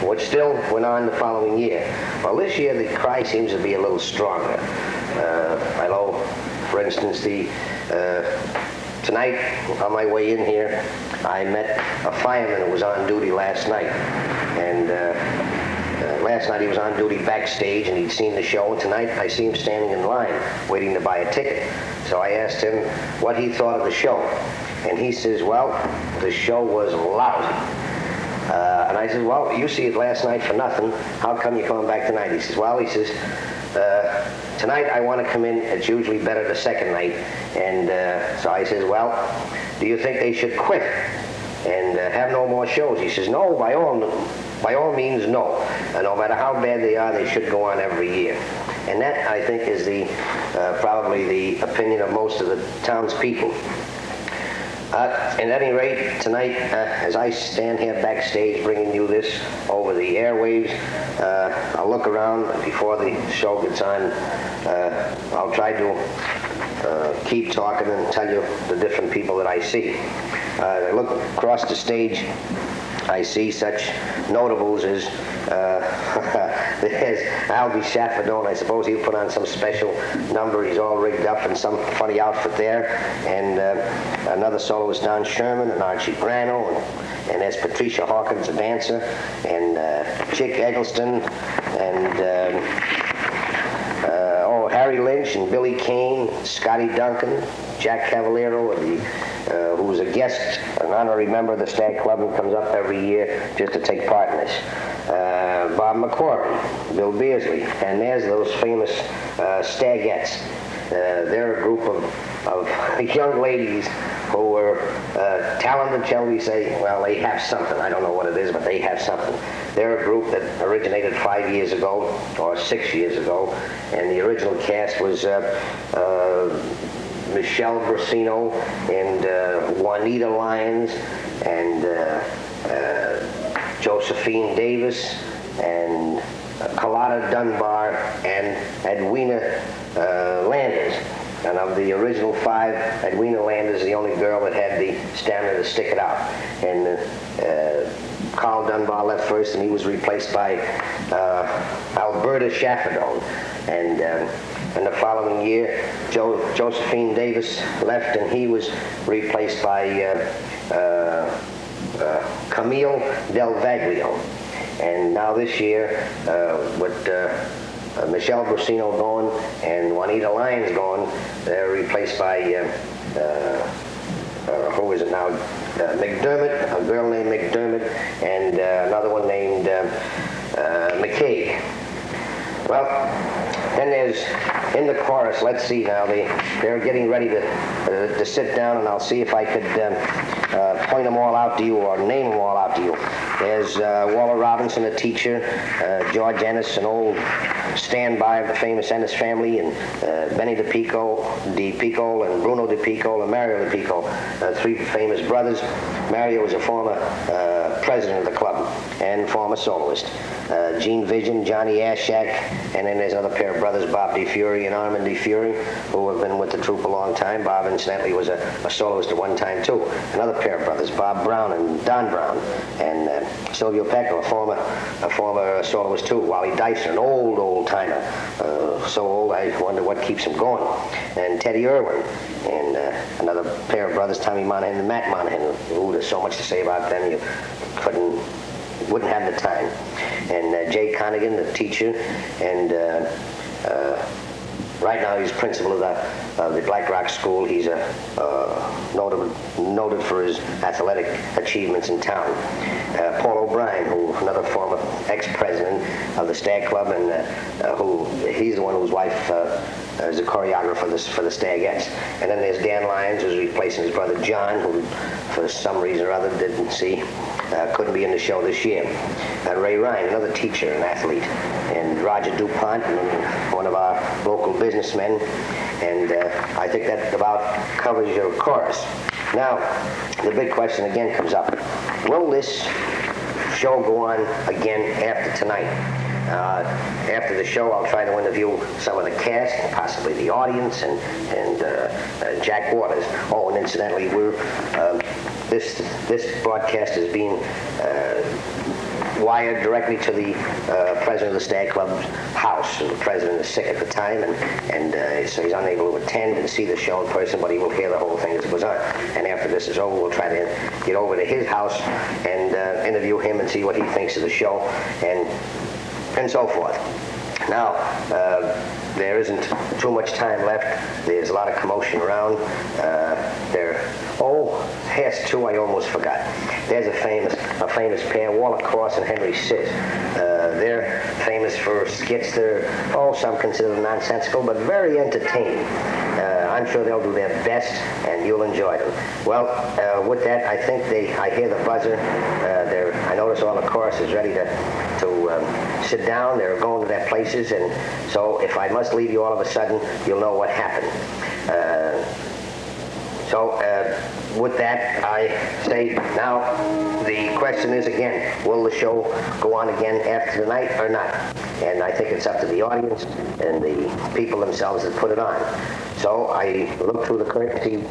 which still went on the following year. Well, this year the cry seems to be a little stronger. I know, for instance, tonight on my way in here, I met a fireman who was on duty last night. And last night he was on duty backstage and he'd seen the show, and tonight I see him standing in line waiting to buy a ticket. So I asked him what he thought of the show. And he says, well, the show was lousy. And I said, well, you see it last night for nothing. How come you're coming back tonight? He says, well, tonight I want to come in. It's usually better the second night. And so I says, well, do you think they should quit and have no more shows? He says, no, by all means, no. No matter how bad they are, they should go on every year. And that, I think, is probably the opinion of most of the townspeople. At any rate, tonight, as I stand here backstage bringing you this over the airwaves, I'll look around before the show gets on. I'll try to keep talking and tell you the different people that I see. I look across the stage, I see such notables as there's Albie Chaffadone. I suppose he'll put on some special number. He's all rigged up in some funny outfit there. And another soloist, Don Sherman, and Archie Grano, and there's Patricia Hawkins, a dancer, and Chick Eggleston, and Harry Lynch, and Billy Kane, Scotty Duncan, Jack Cavallero, who's a guest, an honorary member of the Stag Club, and comes up every year just to take part in this. Bob McQuarrie, Bill Beardsley, and there's those famous Stagettes. They're a group of young ladies who were talented, shall we say. Well, they have something. I don't know what it is, but they have something. They're a group that originated 5 years ago, or 6 years ago, and the original cast was Michelle Brasino and Juanita Lyons and Josephine Davis and Carlotta Dunbar and Edwina Landers. And of the original five, Edwina Landers is the only girl that had the stamina to stick it out. And Carl Dunbar left first, and he was replaced by Alberta Chaffadone. And the following year, Josephine Davis left, and he was replaced by Camille Del Vaglio. And now this year, with Michelle Brasino gone and Juanita Lyons gone, they're replaced by, who is it now? McDermott, a girl named McDermott, and another one named McKay. Well, then there's, in the chorus, let's see now, they're getting ready to sit down, and I'll see if I could point them all out to you or name them all out to you. There's Walter Robinson, a teacher, George Ennis, an old standby of the famous Ennis family, and Benny DePico, and Bruno DePico, and Mario DePico, three famous brothers. Mario was a former president of the club and former soloist. Gene Vision, Johnny Ashak, and then there's another pair of brothers, Bob DeFury and Armand DeFury, who have been with the troupe a long time. Bob, incidentally, was a soloist at one time, too. Another pair of brothers, Bob Brown and Don Brown, and Silvio Pecco, a former soloist, too. Wally Dyson, an old-timer, so old I wonder what keeps him going. And Teddy Irwin, and another pair of brothers, Tommy Monahan and Matt Monahan, who there's so much to say about them, you wouldn't have the time. And Jay Connigan, the teacher, and right now he's principal of the Black Rock School. He's noted for his athletic achievements in town. Paul O'Brien, another former ex-president of the Stag Club, and he's the one whose wife is a choreographer for the Stagettes. And then there's Dan Lyons, who's replacing his brother John, who for some reason or other couldn't be in the show this year. Ray Ryan, another teacher and athlete, and Roger DuPont, one of our local businessmen, and I think that about covers your chorus. Now, the big question again comes up. Will this show go on again after tonight? After the show, I'll try to interview some of the cast, possibly the audience, and Jack Waters. Oh, and incidentally, this broadcast is being wired directly to the president of the Stag Club's house, and the president is sick at the time, and so he's unable to attend and see the show in person, but he will hear the whole thing as it goes on. And after this is over, we'll try to get over to his house and interview him and see what he thinks of the show, and so forth. Now, there isn't too much time left. There's a lot of commotion around. Here's two I almost forgot. There's a famous pair, Walter Cross and Henry Sid. They're famous for skits. Some consider them nonsensical, but very entertaining. I'm sure they'll do their best, and you'll enjoy them. Well, with that, I think I hear the buzzer. I notice all the chorus is ready to sit down. They're going to their places, and so if I must leave you all of a sudden, you'll know what happened. With that, I say now the question is again, will the show go on again after tonight or not? And I think it's up to the audience and the people themselves that put it on. So I look through the curtain, see.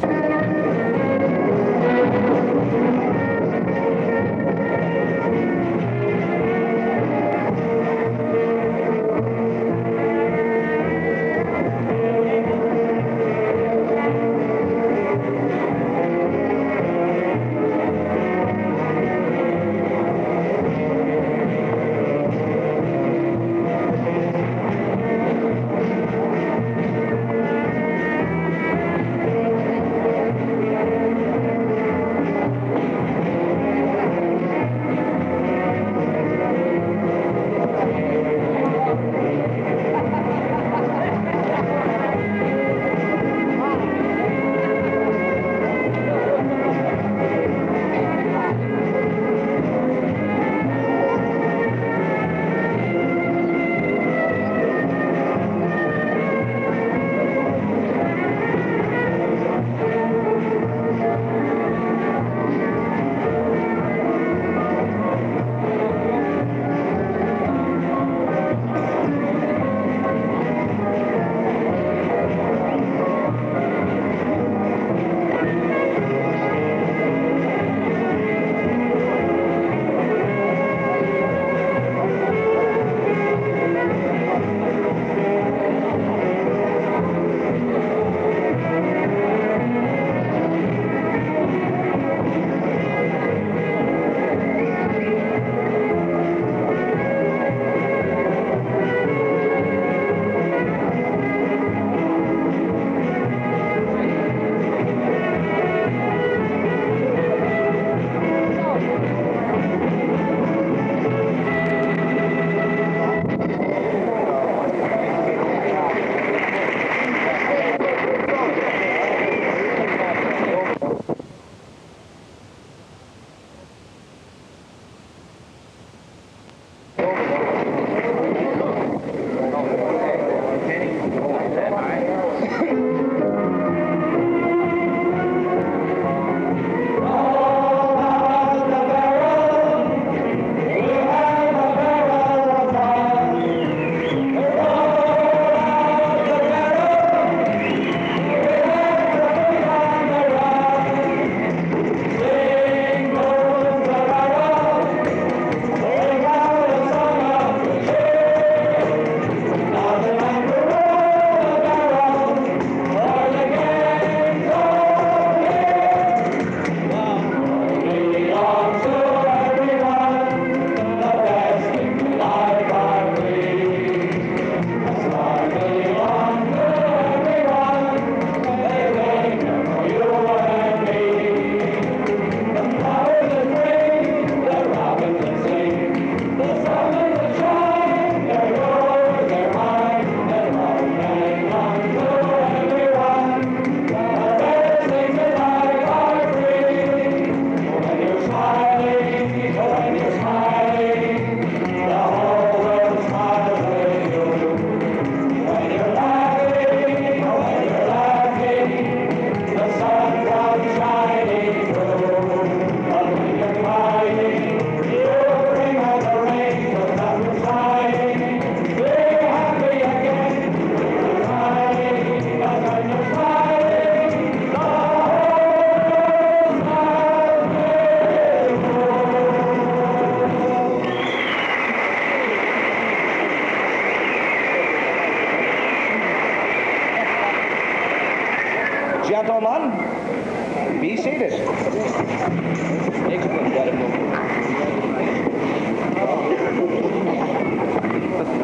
gentlemen, be seated.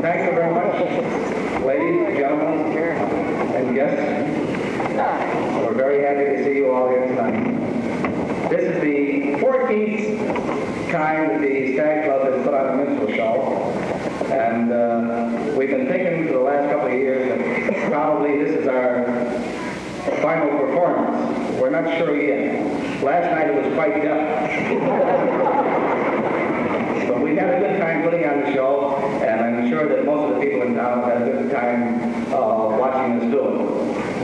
Thank you very much, ladies, gentlemen, and guests. We're very happy to see you all here tonight. This is the 14th time that the Stag Club has put on a minstrel show. And we've been thinking for the last couple of years that probably this is our final performance. We're not sure yet. Last night it was quite tough. But we've had a good time putting on the show, and I'm sure that most of the people in town have had a good time watching us do it.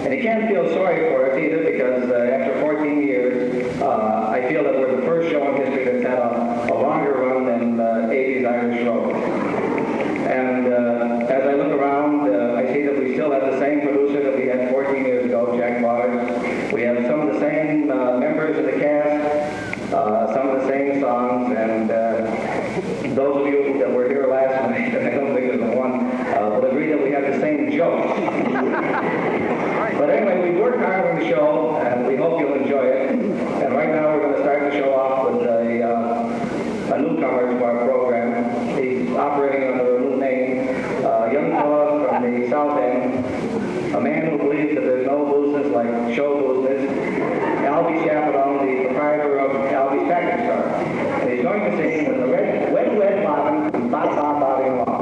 And you can't feel sorry for us either, because after 14 years, I feel that we're the first show in history that's had a longer run than 80s Irish Road. And as I look around, I see that we still have the same producer that we had 14 years ago, Jack Waters. We have some of the same members of the cast, some of the same songs, and those of you that were here last night, and I don't think there's one, will agree that we have the same jokes. But anyway, we worked hard on the show, and we hope you'll enjoy it. And right now we're going to start the show off with a newcomer to our program. He's operating under a new name, a young fellow from the South End, a man who believes that there's no business like show business, Albie Chaperone, the proprietor of Albie's Package Store. And he's going to sing with the wet bottom and bop bobbing along.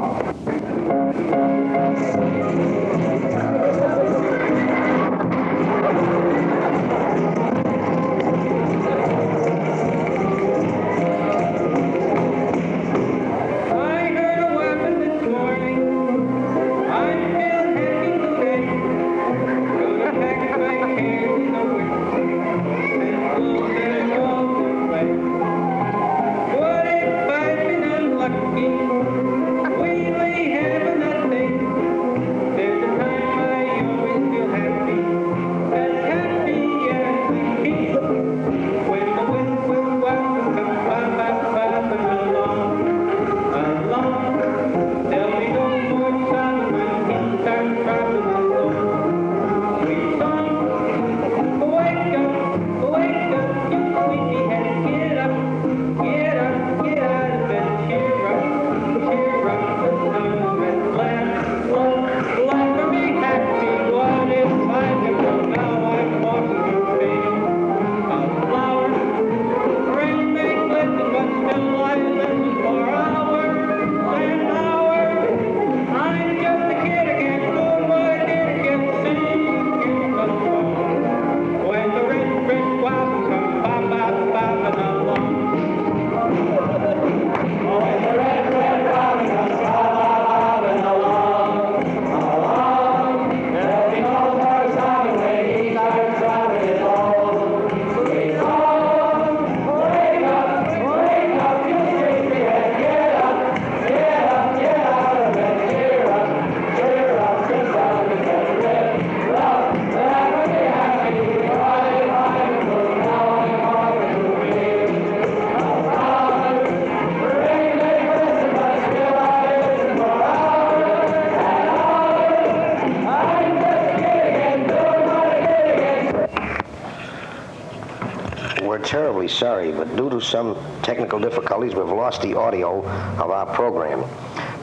Terribly sorry, but due to some technical difficulties, we've lost the audio of our program.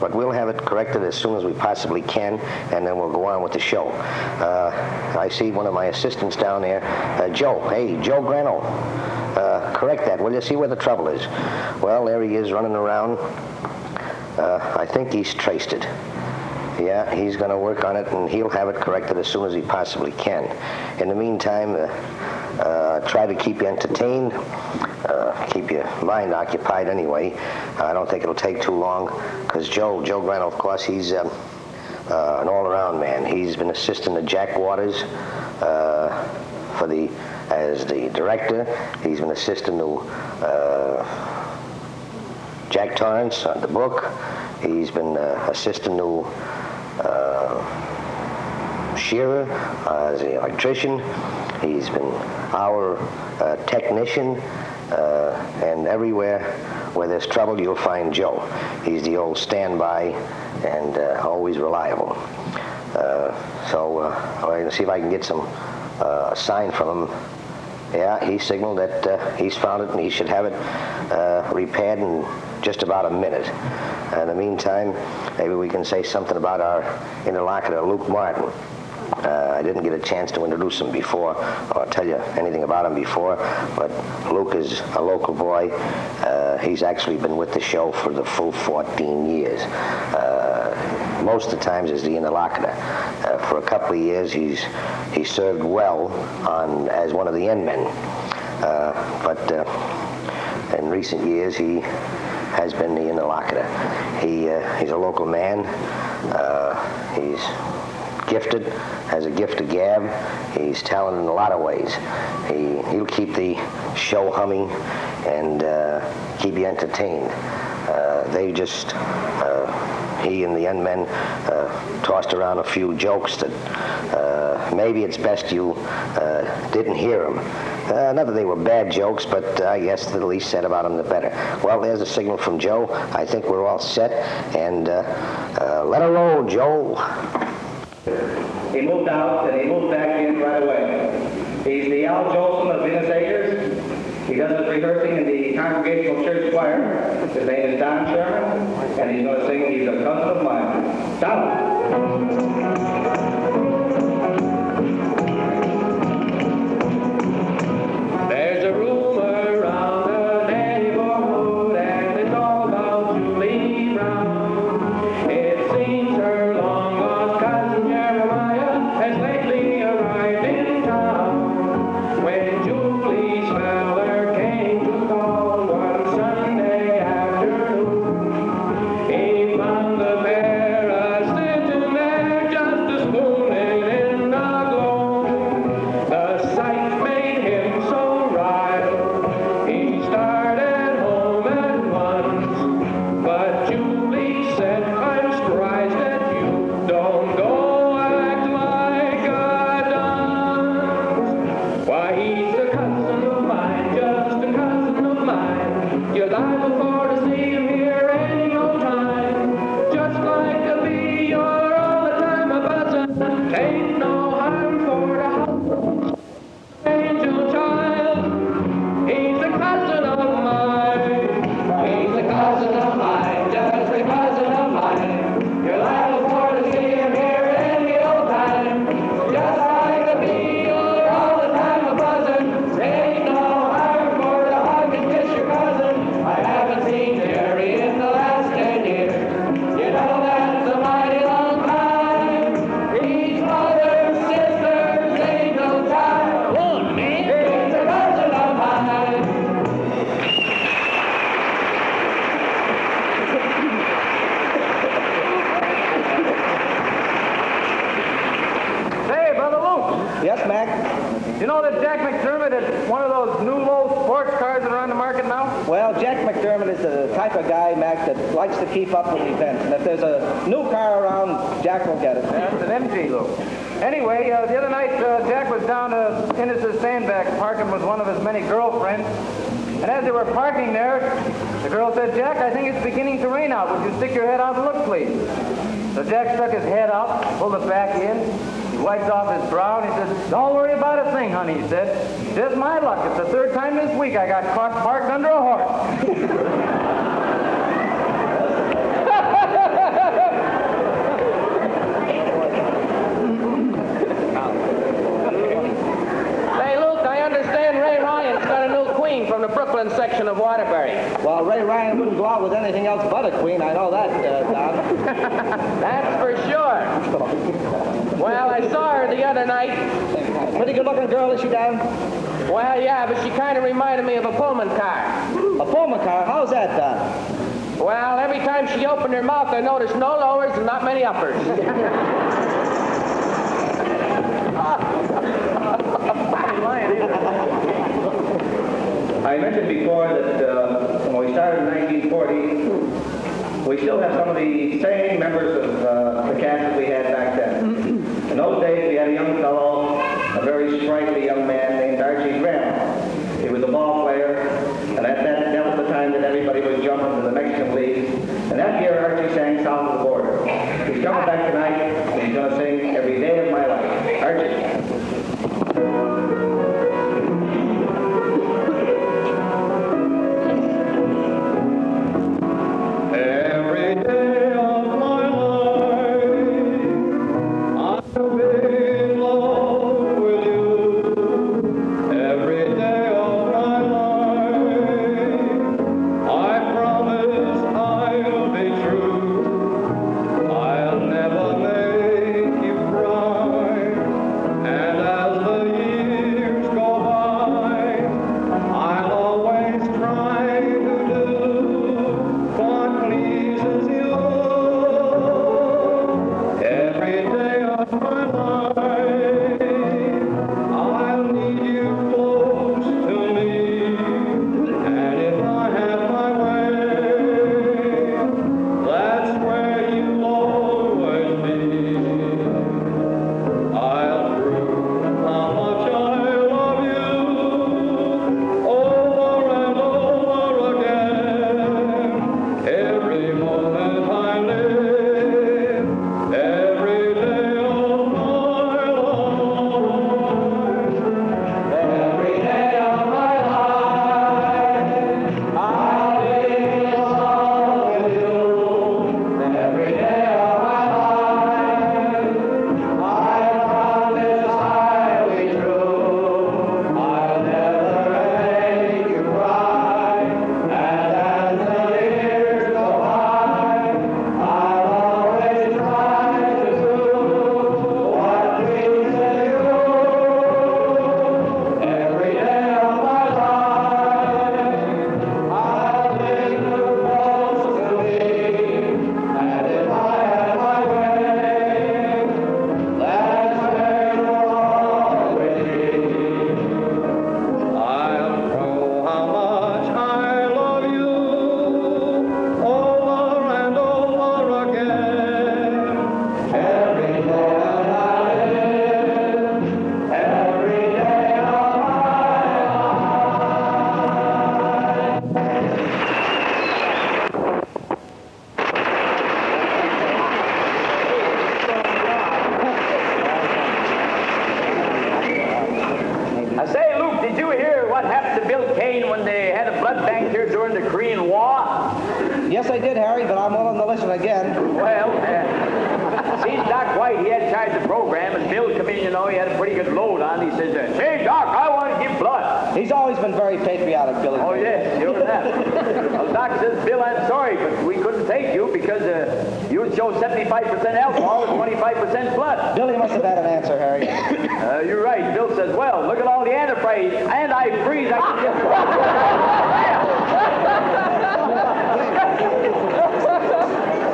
But we'll have it corrected as soon as we possibly can, and then we'll go on with the show. I see one of my assistants down there, Joe. Hey, Joe Grano. Correct that, will you? See where the trouble is. Well, there he is running around. I think he's traced it. Yeah, he's going to work on it, and he'll have it corrected as soon as he possibly can. In the meantime, try to keep you entertained, keep your mind occupied anyway. I don't think it'll take too long, because Joe Grano, of course, he's an all-around man. He's been assisting to Jack Waters as the director. He's been assisting to Jack Torrance on the book. He's been assisting to Shearer as the electrician. He's been our technician, and everywhere where there's trouble, you'll find Joe. He's the old standby and always reliable. So I'm going to see if I can get some a sign from him. Yeah, he signaled that he's found it and he should have it repaired in just about a minute. In the meantime, maybe we can say something about our interlocutor, Luke Martin. I didn't get a chance to introduce him before or tell you anything about him before, but Luke is a local boy. He's actually been with the show for the full 14 years. Most of the times as the interlocutor. For a couple of years, he served well as one of the end men. But in recent years, he has been the interlocutor. He's a local man. He's gifted, has a gift of gab. He's talented in a lot of ways. He'll keep the show humming and keep you entertained. He and the end men tossed around a few jokes that maybe it's best you didn't hear them. Not that they were bad jokes, but I guess the least said about them, the better. Well, there's a signal from Joe. I think we're all set, and let her roll, Joe. He moved out and he moved back in right away. He's the Al Jolson of Venus Acres. He does his rehearsing in the Congregational Church Choir. His name is Don Sherman, and he's going to sing He's a Cousin of Mine. Don. There's a rumor around the neighborhood, and it's all about Julie Brown. It seems her long-lost cousin Jeremiah has lately arrived in town. When Julie's feller came to call one Sunday afternoon, he found the pair sitting there just a spooning in the glow. The sight made him so riled, he started home at once. But Julie said, I'm surprised that you don't go act like a dunce. Why, he's a cousin of mine, just a cousin of mine. You're liable for to see him here any old time. Just like a bee, you're all the time a buzzing. Ain't no harm for the house. Angel child, he's a cousin of mine. He's a cousin of mine, just a cousin of mine. You're liable for to see him here any old time. Just like a bee, you're all the time a buzzing. Ain't no harm for to hug and kiss your cousin. I haven't seen Jerry in the last 10 years. You know that's a mighty long time. He's mother, sisters, ain't no child. One man. He's a cousin of mine. Hey, Brother Luke, Yes, Mac? you know that Jack McDermott is one of those new low sports cars that are on the market now? Well, Jack McDermott is the type of guy, Mac, that likes to keep up with events. And if there's a new car around, Jack will get it. That's an MG, Luke. Anyway, the other night, Jack was down to Innis's Sandbag parking with one of his many girlfriends. And as they were parking there, the girl said, Jack, I think it's beginning to rain out. Would you stick your head out and look, please? So Jack stuck his head out, pulled it back in. He wiped off his brow and he said, don't worry about a thing, honey, he said. Just my luck. It's the third time this week I got caught parked under a horse. Say, Luke, I understand Ray Ryan's got a new queen from the Brooklyn section of Waterbury. Well, Ray Ryan wouldn't go out with anything else but a queen. I know that, Don. That's for sure. Well, I saw her the other night. Pretty good-looking girl, is she, Don? Well, yeah, but she kind of reminded me of a Pullman car. A Pullman car? How's that, Don? Well, every time she opened her mouth, I noticed no lowers and not many uppers. I mentioned before that when we started in 1940, we still have some of the same members of the cast that we had back then. In those days, we had a young fellow, a very sprightly young man named Archie Graham. He was a ball player, and that was the time that everybody was jumping to the Mexican League. And that year, Archie sang South of the Border. He's coming back tonight, and he's going to sing Every Day of My Life. Archie. Harry, but I'm willing to listen again. Well, see, Doc White, he had charge of the program, and Bill come in, you know, he had a pretty good load on. He says, "Say, Doc, I want to give blood." He's always been very patriotic, Billy. Oh, yes, sure that. Well, Doc says, "Bill, I'm sorry, but we couldn't take you because you show 75% alcohol and 25% blood." Billy must have had an answer, Harry. You're right. Bill says, "Well, look at all the enterprise, and I freeze, I can just..."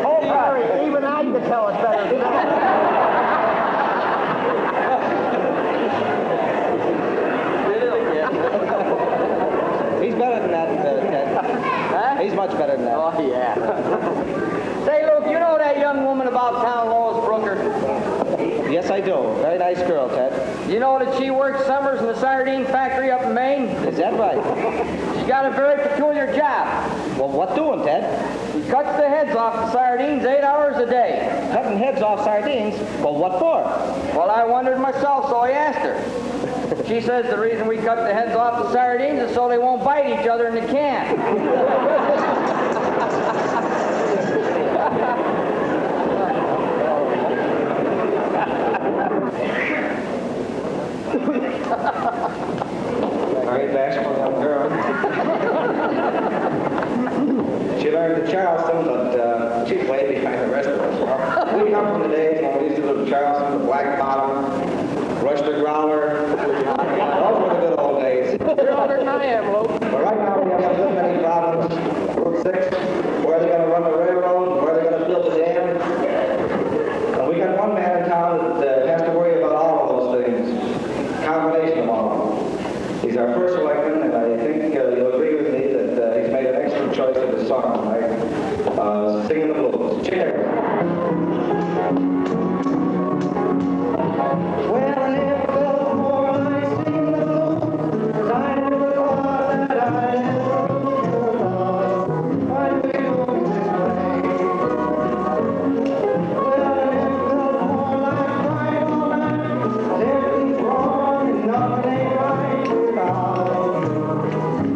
Oh, Harry, even I can tell it's better than that. He's better than that, Ted. Huh? He's much better than that. Oh, yeah. Say, Luke, you know that young woman about town, Lois Brooker? Yes, I do. Very nice girl, Ted. You know that she works summers in the sardine factory up in Maine? Is that right? She's got a very peculiar job. Well, what doing, Ted? She cuts the heads off the sardines 8 hours a day. Cutting heads off sardines? Well, what for? Well, I wondered myself, so I asked her. She says the reason we cut the heads off the sardines is so they won't bite each other in the can. Very bashful young girl. She learned at Charleston, but she's way behind the rest of us. We come from the days when we used to live in Charleston, the Black Bottom, Rush the Growler. Those were the good old days. You're older than I am, Luke. But right now we have so many problems. Route 6, where they're going to run the railroad, where they're going to build the dam. And we got one man in town that has to worry about all of those things. Combination of all of them. He's our first selectman, and I think you'll agree with me that he's made an excellent choice of his song tonight, singing the blues. Cheers. Well, I never felt more like singing the blues, 'cause I never thought that I'd ever lose your love. Why do you look this way? Well, I never felt more like crying all night, 'cause everything's wrong and nothing ain't right without you.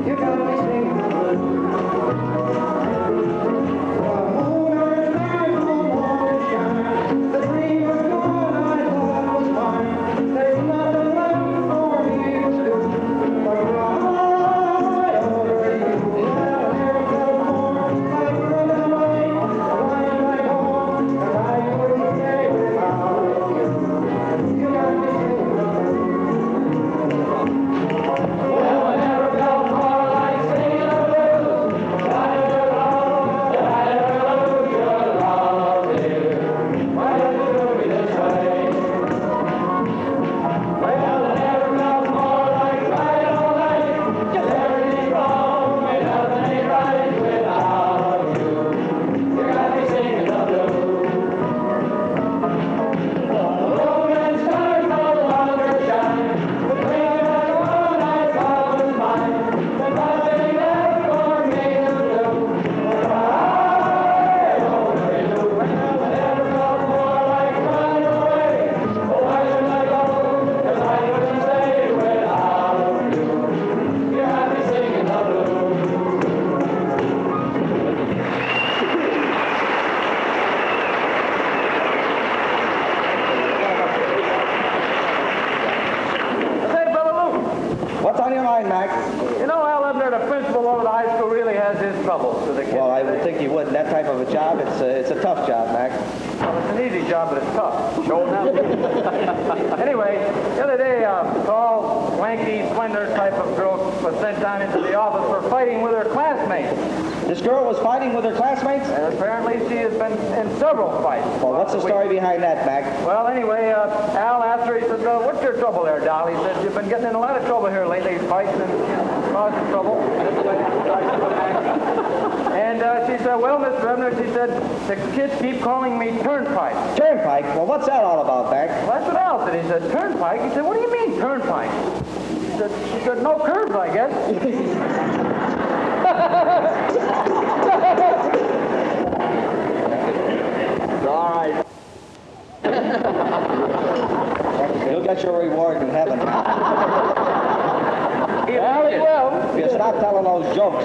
You got me singing the blues. The moon and night will won't shine. The dream was gone, I thought was mine. There's nothing left for me to do but cry over you. Yeah, I never felt more like running away, flying like home, 'cause I couldn't stay without you. You got me singing the blues. Well, I never felt more like singing the blues. I never thought that I'd ever lose your love, dear. Why did you do me this way? Well, I never felt more like crying all night. 'Cause everything's wrong and nothing ain't right without you. You got me singing the blues. The moon and stars no longer shine. The dream was gone, I thought was mine. There's nothing left for me to do but cry over you. Well, I never felt more like running away. Oh, why should I go? 'Cause I couldn't stay without you. You got me singing the blues. Say, Brother Luke, What's on your mind, Mac? you know Al Ebner, the principal over the high school, really has his troubles with the kids. Well, I would think you would. That type of a job, it's a tough job, Mac. Well, it's an easy job, but it's tough. Show them. Anyway, the other day, a tall, lanky, slender type of girl was sent down into the office for fighting with her classmates. This girl was fighting with her classmates? And apparently she has been in several fights. Well, what's the story behind that, Mac? Well, anyway, Al asked her, he said, what's your trouble there, doll? He said, you've been getting in a lot of trouble here lately, fighting and causing trouble. And she said, well, Mr. Ebner, she said, the kids keep calling me Turnpike. Turnpike? Well, what's that all about, Mac? Well, that's what Al said. He said, Turnpike? He said, what do you mean, Turnpike? She said, no curves, I guess. All right. You'll get your reward in heaven. Well, it will. If you stop telling those jokes.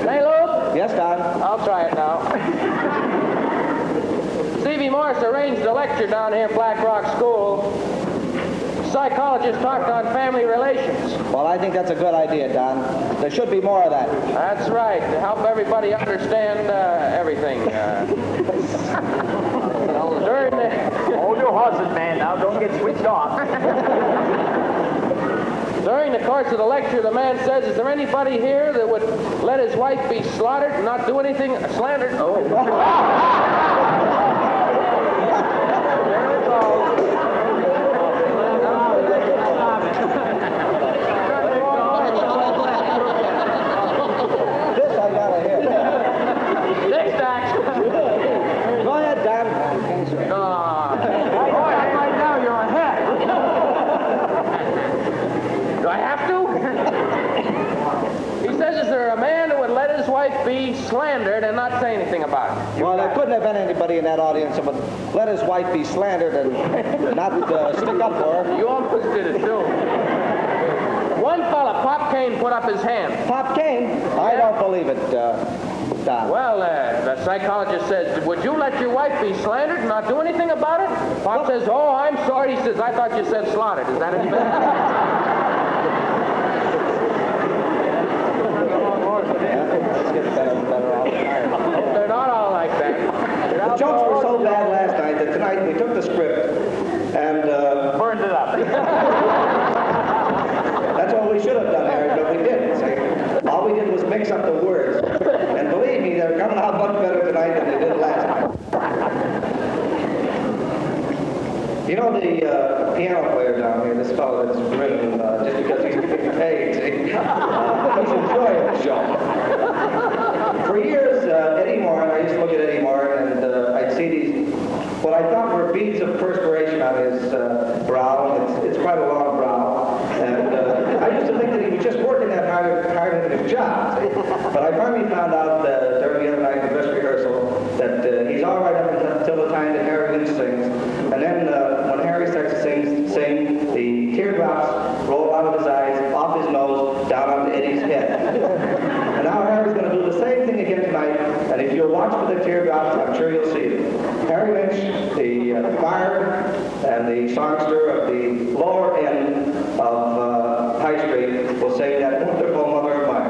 Say, Luke, Yes, Don? I'll try it now. Stevie Morse arranged a lecture down here at Black Rock School. Psychologist talked on family relations. Well, I think that's a good idea, Don. There should be more of that. That's right, to help everybody understand everything. During the... Hold your horses, man. Now don't get switched off. During the course of the lecture, the man says, is there anybody here that would let his wife be slaughtered and not do anything? Slandered? Oh. This I gotta hear. Next act. Go ahead, Don. Right now you're ahead. Do I have to? He says, is there a man that would let his wife be slandered and not say anything about it? Well, there couldn't have been anybody in that audience that would let his wife be slandered and not stick up for her. You almost did it, too. One fella, Pop Kane, put up his hand. Pop Kane? I don't believe it, Don. Well, the psychologist says, would you let your wife be slandered and not do anything about it? Pop says, oh, I'm sorry. He says, I thought you said slaughtered. Is that any better? Let's get better and better all the time. They're not all like that. The jokes were so bad last night that tonight we took the script and Burned it up. that's what we should have done, Harry, but we didn't. See? All we did was mix up the words. And believe me, they're coming out much better tonight than they did last night. You know the piano player down here, this fellow that's written, just because he's getting paid, see? He's enjoying the show. For years, Eddie Moore, I used to look at Eddie Moore, and I'd see these, what I thought were beads of perspiration on his brow. It's quite a long brow. And I used to think that he was just working that hard at his job. See? But I finally found out during the other night in the dress rehearsal that he's all right up until the time that Harry Lynch sings. And then when Harry starts to sing, the teardrops roll out of his eyes, off his nose, down onto Eddie's head. And now Harry's going to do the same thing again tonight. And if you'll watch for the teardrops, I'm sure you'll see it. Harry Lynch, the bard and the songster of the lower end of High Street, will sing that wonderful Mother of Mine.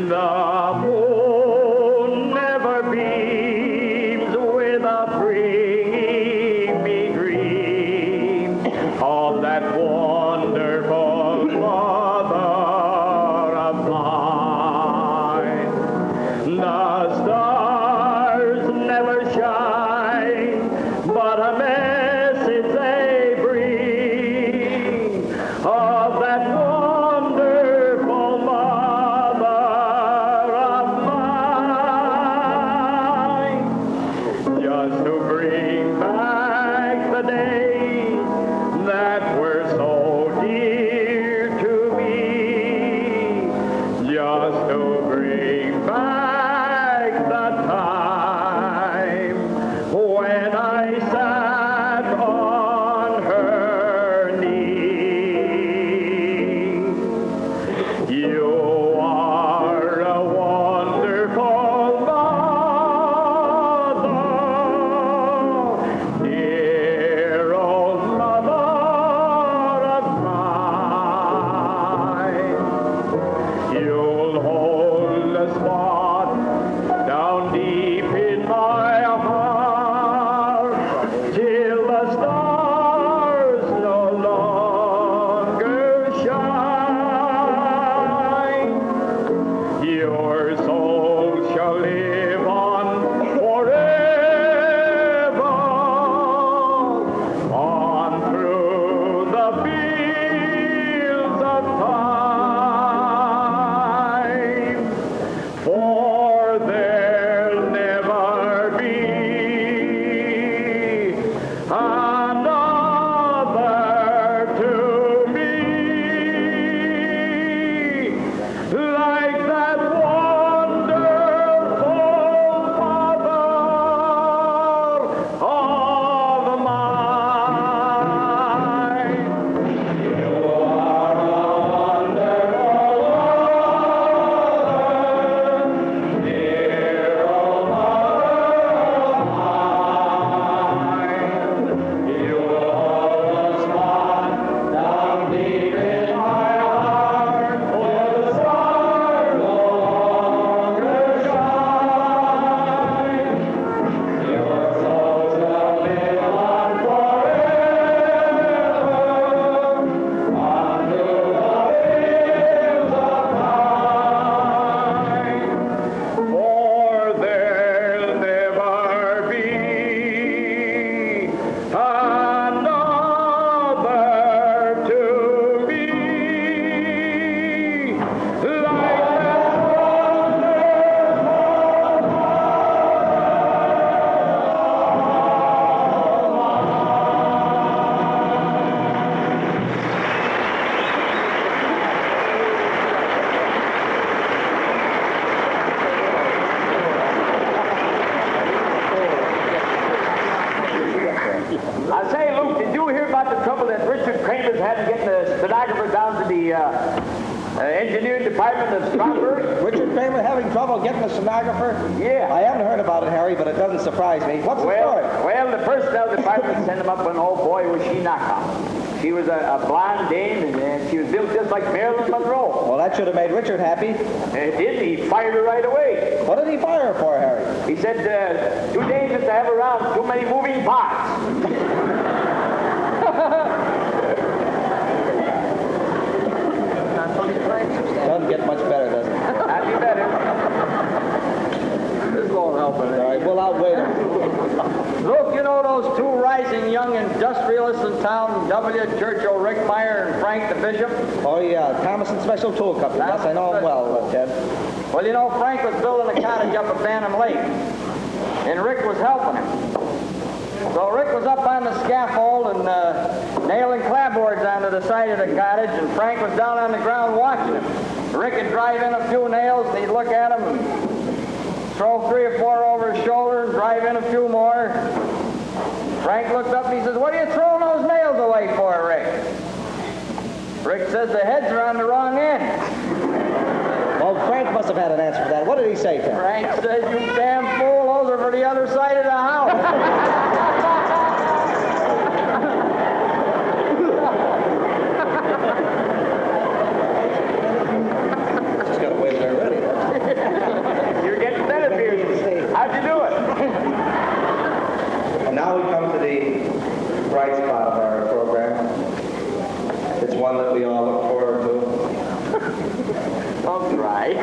The moon never beams without bringing me dreams of that wonderful mother of mine. The stars never shine, but a message they bring of that wonderful mother of mine. Just to bring back the days that were so dear to me. Just to bring back the time when I sat on her knee. You are a wonderful mother, engineering department of Strasbourg? Richard Kramer having trouble getting a stenographer? Yeah. I haven't heard about it, Harry, but it doesn't surprise me. What's the story? Well, the personnel department sent him up an old boy was she knockout. She was a blonde dame, and she was built just like Marilyn Monroe. Well, that should have made Richard happy. It did. He fired her right away. What did he fire her for, Harry? He said, too dangerous to have around, too many moving parts. Doesn't get much better, does it? That'd be better. This won't help it. All right, we'll outweigh them. Look, you know those two rising young industrialists in town, W. Churchill Rickmeyer and Frank the Bishop? Oh, yeah, Thomaston Special Tool Company. Yes, I know him well, Ted. Well, you know, Frank was building a cottage up at Bantam Lake, and Rick was helping him. So Rick was up on the scaffold and nailing clapboards onto the side of the cottage, and Frank was down on the ground watching him. Rick would drive in a few nails, and he'd look at him and throw 3 or 4 over his shoulder and drive in a few more. Frank looked up and he says, "What are you throwing those nails away for, Rick?" Rick says, "The heads are on the wrong end." Well, Frank must have had an answer for that. What did he say, Ted? Frank says, "You damn fool, those are for the other side of the house." Just got to wait there ready. You're getting better, Pierce. How'd you do it? And now we come to the bright spot of our program. It's one that we all look forward to. Don't try.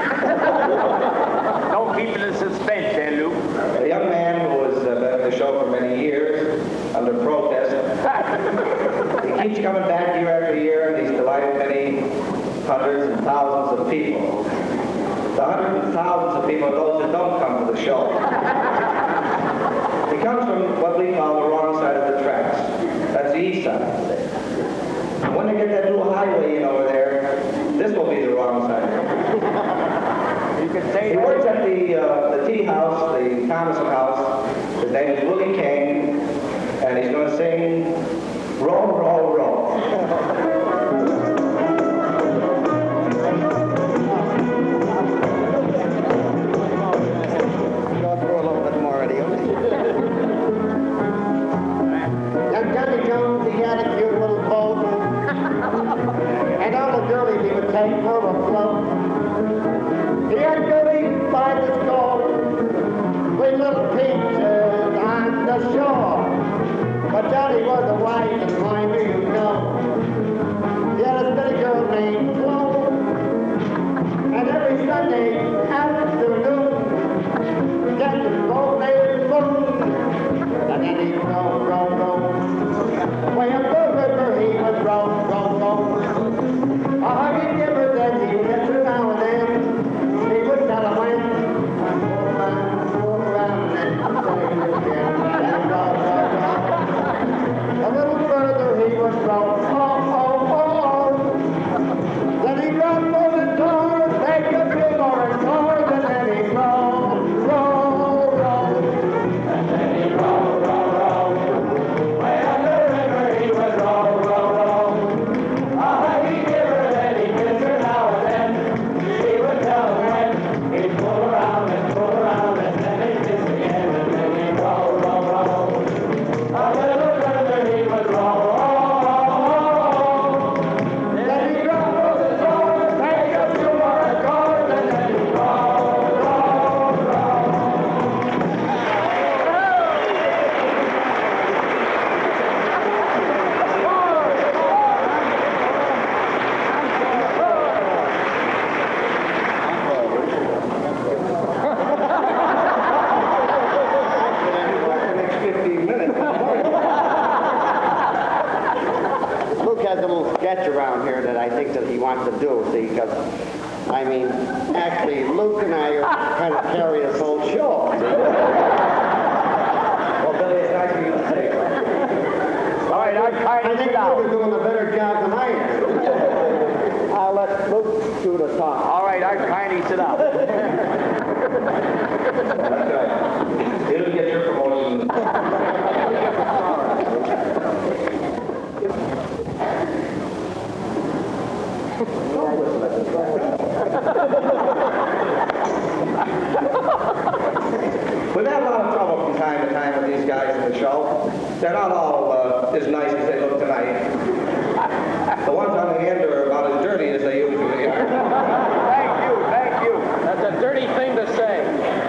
Don't keep it in suspense, there, Luke. A young man who has been in the show for many years under protest. He keeps coming back year after year, and he's delighted many hundreds and thousands of people. The hundreds and thousands of people are those that don't come to the show. He comes from what we call the wrong side of the tracks. That's the east side. And when they get that little highway in over there, this will be the wrong side. You can say He works at the tea house, the Thomaston house. His name is Willie King, and he's going to sing "Roll, Roll, Roll." Go through a little bit more already, okay? Young Johnny Jones, he had a cute little boat, and all the girlies he would take for a float. He had girlies by the score, with little peaches on the shore. But Johnny was a wise and winder, you know. He had a pretty girl named Flo, and every Sunday afternoon, get the boat named Boom, and then he'd roll, roll, roll. Way up the river he would roll, roll, roll. A hearty giver then he'd get her now and then. He would tell him when, go around, and then say it again, and roll, roll, roll. A little further he would roll, oh, oh, oh, oh. Then he'd run for the door, make a few more chords, and then he'd roll, roll, roll. And then he'd roll, roll, roll. Way up the river he would roll, roll, roll. A hearty giver then he'd kiss her now and then. He would tell her when. He'd pull around, and then he'd kiss again, and then he'd roll, roll, roll. A little further he would roll, oh, oh, oh. Then he'd run for the door, make a few more chords, and then he'd roll, roll, roll. Luke has a little sketch around here that I think that he wants to do, see, because, I mean, actually, Luke and I are kind of carry this whole show. Well, Billy, it's nice of you to say. All right, I'm I trying think it out. Luke is doing a better job than I am. I'll let Luke do the talk. All right, I'm trying to sit out. That's right. It'll get your promotion. the show. They're not all as nice as they look tonight. The ones on the end are about as dirty as they usually are. Thank you. That's a dirty thing to say.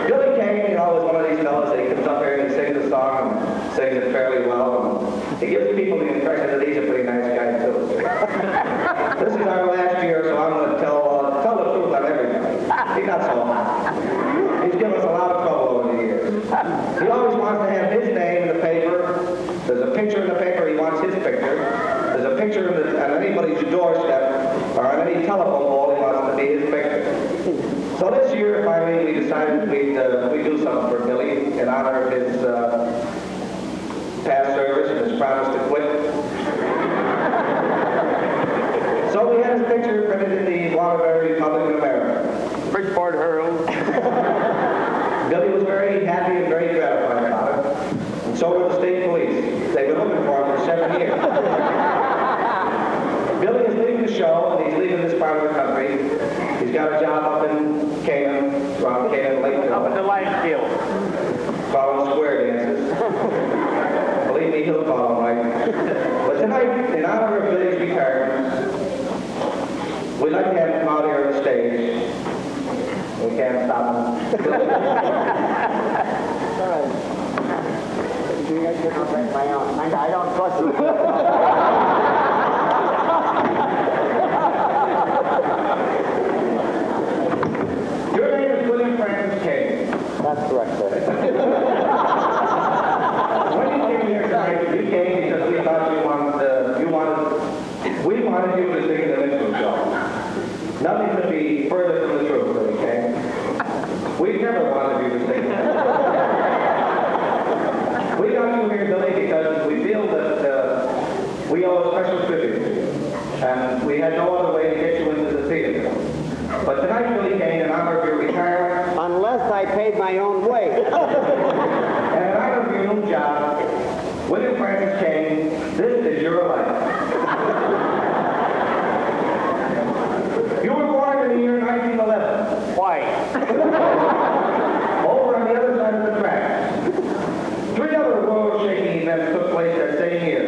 Billy Kane, is one of these fellas that comes up here and he sings a song and sings it fairly well. And he gives people the impression that he's a pretty nice guy, too. This is our last year, so I'm going to tell the truth on everything. He's not so hot. He's given us a lot of trouble over the years. He always wants to have his name in the paper. There's a picture in the paper, he wants his picture. There's a picture on anybody's doorstep or on any telephone pole, he wants to be his picture. So this year, finally, we decided we'd do something for Billy in honor of his past service and his promise to quit. So we had his picture printed in the Waterbury Republic of America. Bridgeport Herald. Billy was very happy and very gratified about it. And so were the state police. They've been looking for him for 7 years. Billy is leaving the show, and he's leaving this part of the country. He's got a job up in Canaan, around Canaan Lake. Up in the Linefield. Calling square dances. Believe me, he'll call them right. But tonight, in honor of Billy's retirement, we'd like to have him come out here on the stage. We can't stop him. I don't trust you. Your name is William Francis Kane. That's correct, sir. When you came here tonight, you came because we thought we wanted you to sing in the minstrel show. Nothing could be further from the truth, Billy Kane. We never wanted you to sing. We got you here, Billy, because we feel that we owe a special tribute to you. And we had no other way to get you into the theater. But tonight, Billy Kane, in honor of your retirement, Unless I paid my own way. and in honor of your new job, William Francis Kane, this is your life. You were born in the year 1911. Why? Over on the other side of the tracks. 3 other world-shaking events took place that same year.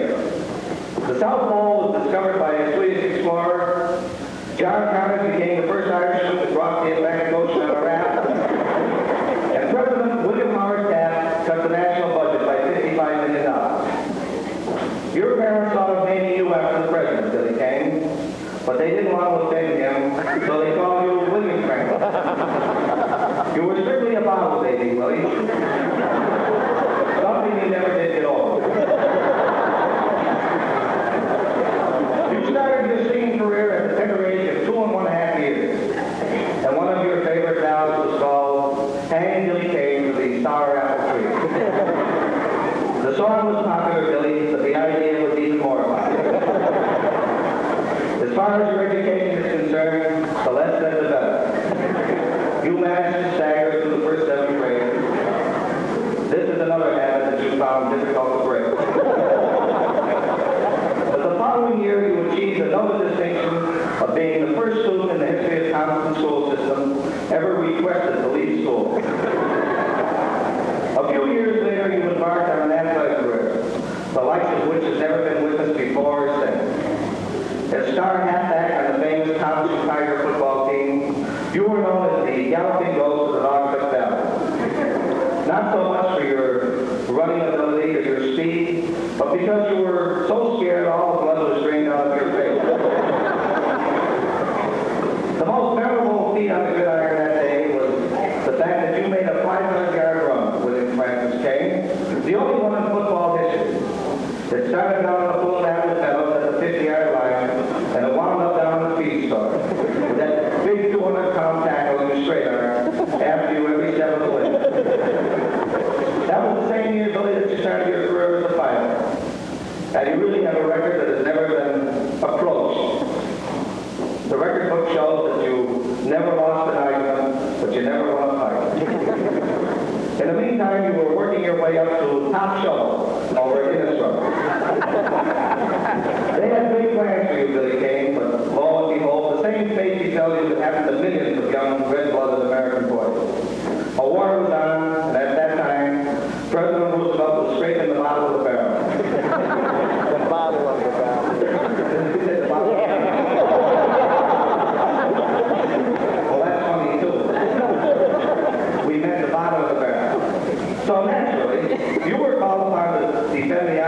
The South Pole was discovered by a Swedish explorer. John Connors became the first Irishman to cross the Atlantic Ocean on a raft. And President William Howard Taft cut the national budget by $55 million. Your parents thought of naming you after the president, Billy Kane, but they didn't want to offend him, so they called you William Franklin. You were strictly a bottle baby, Willie. Something you never did get over. You started your singing career at the tender age of 2 1/2 years. And one of your favorite ballads was called Hang Billy Kane to the Sour Apple Tree. The song was popular, Billy, but the idea was even more popular. As far as your education is concerned, the less said the better. You managed to stagger through the first 7th grade. This is another habit that you found difficult to break. But the following year, you achieved another distinction of being the first student in the history of Thomaston school system ever requested to leave school. A few years later, you embarked on an athletic career, the likes of which has never been witnessed before or since. As star halfback on the famous Thomaston Tiger football team, you were known as the galloping ghost of the Naugatuck Valley. Not so much for your running ability or your speed, but because you were so scared all the blood was drained out of your face. The most memorable feat on the gridiron that day was the fact that you made a 500-yard run with Francis Kane, the only one in football history. It started down on the full Avenue Meadows at the 50-yard line, and it wound up down in the feed store. With that big 200-pound tackle in your straight arm after you every step of the way. That was the same year, Billy, that you started your career as a pilot. And you really have a record that has never been approached. The record book shows that you never lost an argument, but you never won a fight. In the meantime, you were working your way up to top shelf over at Innisbrook. They had big plans for you, Billy Kane, but lo and behold, the same fate befell you that happened to millions of young red-blooded American boys. A war was on, and at that time, President Roosevelt was scraping the bottom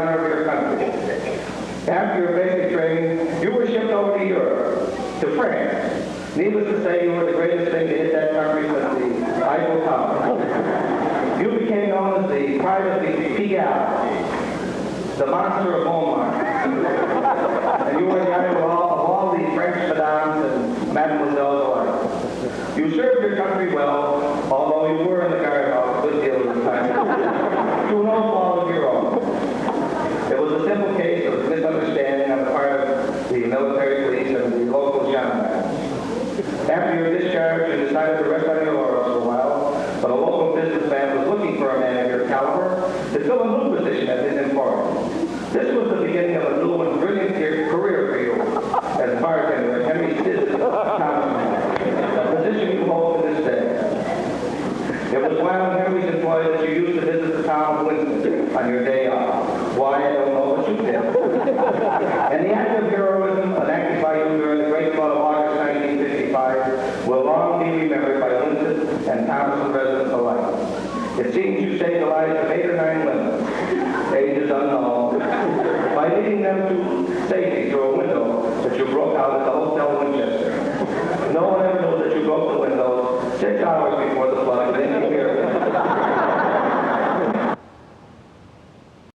honor of your country. After your basic training, you were shipped over to Europe, to France. Needless to say, you were the greatest thing to hit that country since the Eiffel Tower. You became known as the pride of the Pigalle, the monster of Montmartre. And you were the idol of all the French madames and mademoiselles alike. You served your country well, although you were in the guardhouse a good deal of the time, through no fault of your own. It was a simple case of misunderstanding on the part of the military police and the local gendarmes. After your discharge, you decided to rest on your laurels for a while, but a local businessman was looking for a man of your caliber to fill a new position at his emporium. This was the beginning of a new and brilliant career for you as bartender at Henry Stizz's Thomaston, a position you hold to this day. It was while in Henry's employ that you used to visit the town of Winston on your day off. Why, I don't know, but you did. And the act of heroism enacted by you during the great flood of August 1955 will long be remembered by Winston and Thomaston residents alike. It seems you saved the lives of 8 or 9 women, ages unknown, by leading them to safety through a window that you broke out at the Hotel Winchester. No one ever knew that you broke the window 6 hours before the flood